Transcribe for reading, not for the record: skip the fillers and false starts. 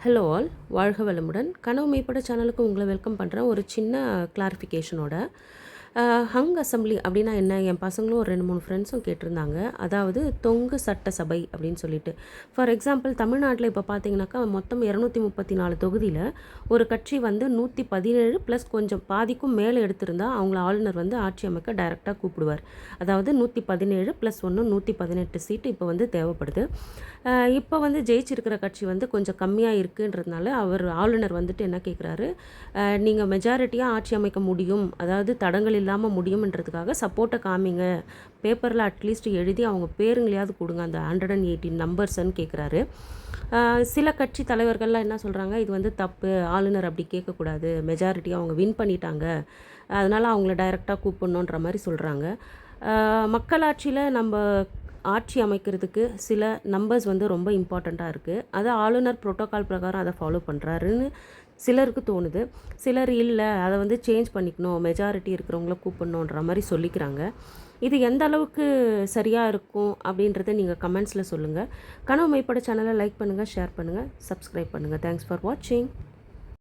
Hello all, வாழ்க வளமுடன். கனவு மெய்ப்பட சேனலுக்கு உங்களை வெல்கம் பண்ணுறேன். ஒரு சின்ன கிளாரிஃபிகேஷனோட. ஹங் அசம்பிளி அப்படின்னா என்ன? என் பசங்களும் ஒரு 2-3 ஃப்ரெண்ட்ஸும் கேட்டிருந்தாங்க. அதாவது தொங்கு சட்டசபை அப்படின்னு சொல்லிட்டு. ஃபார் எக்ஸாம்பிள் தமிழ்நாட்டில் இப்போ பார்த்தீங்கன்னாக்கா மொத்தம் 234 தொகுதியில் ஒரு கட்சி வந்து 117 ப்ளஸ் கொஞ்சம் பாதிக்கும் மேலே எடுத்திருந்தால் அவங்கள ஆளுநர் வந்து ஆட்சி அமைக்க டைரெக்டாக கூப்பிடுவார். அதாவது 117 ப்ளஸ் 1 118 சீட்டு இப்போ வந்து தேவைப்படுது. இப்போ வந்து ஜெயிச்சிருக்கிற கட்சி வந்து கொஞ்சம் கம்மியாக இருக்குன்றதுனால ஆளுநர் வந்துட்டு என்ன கேட்குறாரு, நீங்கள் மெஜாரிட்டியாக ஆட்சி அமைக்க முடியும், அதாவது தடங்கள் இல்லாமல் முடியும்ன்றதுக்காக சப்போர்ட்டை காமிங்க, பேப்பரில் அட்லீஸ்ட் எழுதி அவங்க பேருங்களையாவது கொடுங்க, அந்த 118 நம்பர்ஸ்ன்னு கேட்குறாரு. சில கட்சி தலைவர்கள்லாம் என்ன சொல்கிறாங்க, இது வந்து தப்பு, ஆளுநர் அப்படி கேட்கக்கூடாது, மெஜாரிட்டியாக அவங்க வின் பண்ணிட்டாங்க, அதனால் அவங்கள டைரெக்டாக கூப்பிடணுன்ற மாதிரி சொல்கிறாங்க. மக்களாட்சியில் நம்ம ஆட்சி அமைக்கிறதுக்கு சில நம்பர்ஸ் வந்து ரொம்ப இம்பார்ட்டண்ட்டாக இருக்குது. அது ஆளுநர் புரோட்டோகால் பிரகாரம் அதை ஃபாலோ பண்ணுறாருன்னு சிலருக்கு தோணுது. சிலர் இல்லை, அதை வந்து சேஞ்ச் பண்ணிக்கணும், மெஜாரிட்டி இருக்கிறவங்கள கூப்பிடணுன்ற மாதிரி சொல்லிக்கிறாங்க. இது எந்த அளவுக்கு சரியாக இருக்கும் அப்படின்றத நீங்கள் கமெண்ட்ஸில் சொல்லுங்கள். கனவு மெய்ப்பட சேனலை லைக் பண்ணுங்கள், ஷேர் பண்ணுங்கள், சப்ஸ்கிரைப் பண்ணுங்கள். தேங்க்ஸ் ஃபார் வாட்சிங்.